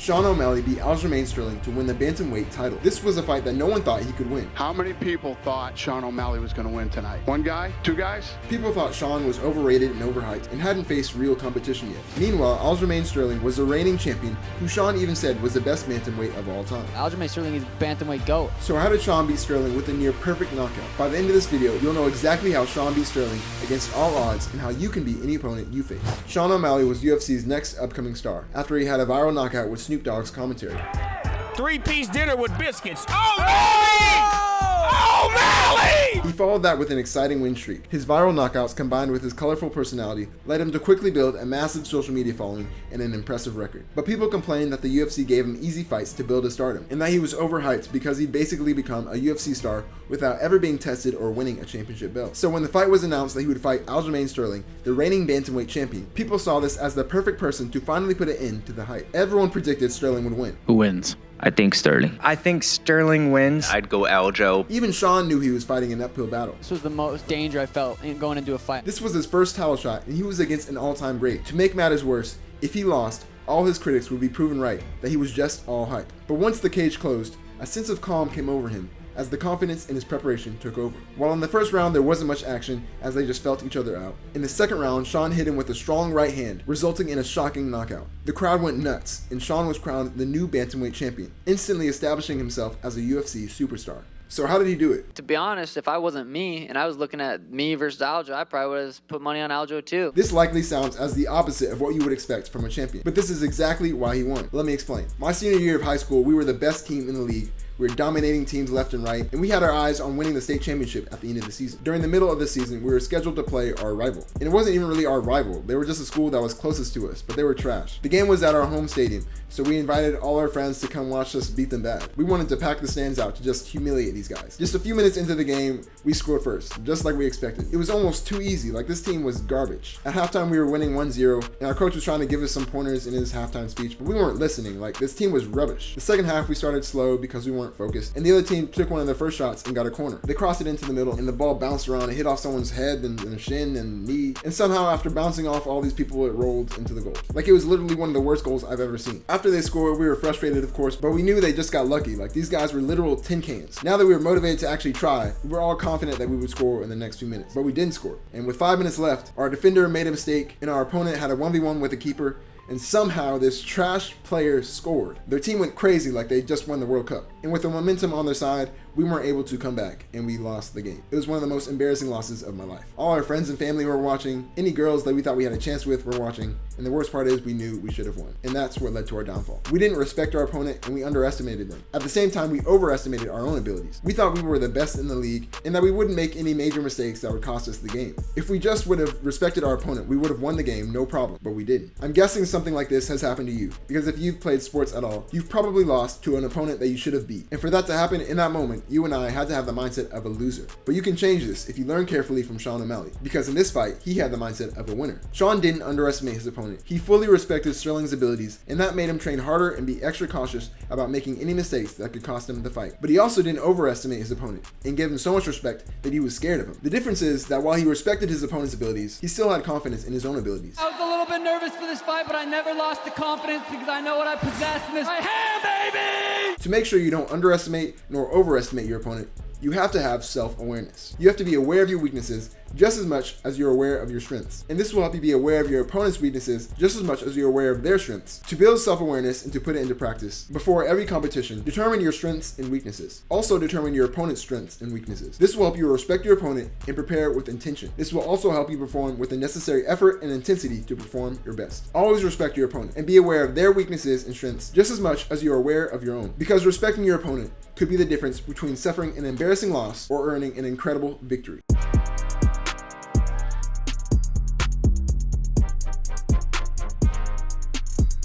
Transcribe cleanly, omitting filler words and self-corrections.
Sean O'Malley beat Aljamain Sterling to win the Bantamweight title. This was a fight that no one thought he could win. How many people thought Sean O'Malley was going to win tonight? One guy? Two guys? People thought Sean was overrated and overhyped and hadn't faced real competition yet. Meanwhile, Aljamain Sterling was the reigning champion, who Sean even said was the best bantamweight of all time. Aljamain Sterling is bantamweight GOAT. So how did Sean beat Sterling with a near perfect knockout? By the end of this video, you'll know exactly how Sean beat Sterling against all odds and how you can beat any opponent you face. Sean O'Malley was UFC's next upcoming star, after he had a viral knockout with Snoop Dogg's commentary. Three-piece dinner with biscuits. O'Malley! He followed that with an exciting win streak. His viral knockouts combined with his colorful personality led him to quickly build a massive social media following and an impressive record. But people complained that the UFC gave him easy fights to build his stardom, and that he was overhyped because he'd basically become a UFC star without ever being tested or winning a championship belt. So when the fight was announced that he would fight Aljamain Sterling, the reigning bantamweight champion, people saw this as the perfect person to finally put an end to the hype. Everyone predicted Sterling would win. Who wins? I think Sterling. I think Sterling wins. I'd go Aljo. Even Sean knew he was fighting an uphill battle. This was the most danger I felt in going into a fight. This was his first title shot, and he was against an all-time great. To make matters worse, if he lost, all his critics would be proven right that he was just all hype. But once the cage closed, a sense of calm came over him as the confidence in his preparation took over. While in the first round there wasn't much action as they just felt each other out, in the second round Sean hit him with a strong right hand, resulting in a shocking knockout. The crowd went nuts, and Sean was crowned the new bantamweight champion, instantly establishing himself as a UFC superstar. So how did he do it? To be honest, if I wasn't me and I was looking at me versus Aljo, I probably would have put money on Aljo too. This likely sounds as the opposite of what you would expect from a champion, but this is exactly why he won. Let me explain. My senior year of high school, we were the best team in the league. We were dominating teams left and right, and we had our eyes on winning the state championship at the end of the season. During the middle of the season, we were scheduled to play our rival. And it wasn't even really our rival. They were just a school that was closest to us, but they were trash. The game was at our home stadium, so we invited all our friends to come watch us beat them bad. We wanted to pack the stands out to just humiliate these guys. Just a few minutes into the game, we scored first, just like we expected. It was almost too easy, like this team was garbage. At halftime, we were winning 1-0, and our coach was trying to give us some pointers in his halftime speech, but we weren't listening. Like, this team was rubbish. The second half, we started slow because we weren't focused, and the other team took one of their first shots and got a corner. They crossed it into the middle, and the ball bounced around and hit off someone's head and shin and knee, and somehow after bouncing off all these people, it rolled into the goal. Like, it was literally one of the worst goals I've ever seen. After they scored, we were frustrated, of course, but we knew they just got lucky. Like, these guys were literal tin cans. Now that we were motivated to actually try, we were all confident that we would score in the next few minutes, but we didn't score. And with 5 minutes left, our defender made a mistake, and our opponent had a 1v1 with the keeper, and somehow this trash player scored. Their team went crazy like they just won the World Cup. And with the momentum on their side, we weren't able to come back, and we lost the game. It was one of the most embarrassing losses of my life. All our friends and family were watching, any girls that we thought we had a chance with were watching, and the worst part is we knew we should have won. And that's what led to our downfall. We didn't respect our opponent, and we underestimated them. At the same time, we overestimated our own abilities. We thought we were the best in the league, and that we wouldn't make any major mistakes that would cost us the game. If we just would have respected our opponent, we would have won the game, no problem, but we didn't. I'm guessing something like this has happened to you, because if you've played sports at all, you've probably lost to an opponent that you should have beat. And for that to happen in that moment, you and I had to have the mindset of a loser. But you can change this if you learn carefully from Sean O'Malley, because in this fight, he had the mindset of a winner. Sean didn't underestimate his opponent. He fully respected Sterling's abilities, and that made him train harder and be extra cautious about making any mistakes that could cost him the fight. But he also didn't overestimate his opponent and gave him so much respect that he was scared of him. The difference is that while he respected his opponent's abilities, he still had confidence in his own abilities. I was a little bit nervous for this fight, but I never lost the confidence because I know what I possess in this. I am, baby! To make sure you don't underestimate nor overestimate your opponent, you have to have self-awareness. You have to be aware of your weaknesses just as much as you're aware of your strengths. And this will help you be aware of your opponent's weaknesses just as much as you're aware of their strengths. To build self-awareness and to put it into practice, before every competition, determine your strengths and weaknesses. Also determine your opponent's strengths and weaknesses. This will help you respect your opponent and prepare with intention. This will also help you perform with the necessary effort and intensity to perform your best. Always respect your opponent and be aware of their weaknesses and strengths just as much as you're aware of your own. Because respecting your opponent could be the difference between suffering an embarrassing loss or earning an incredible victory.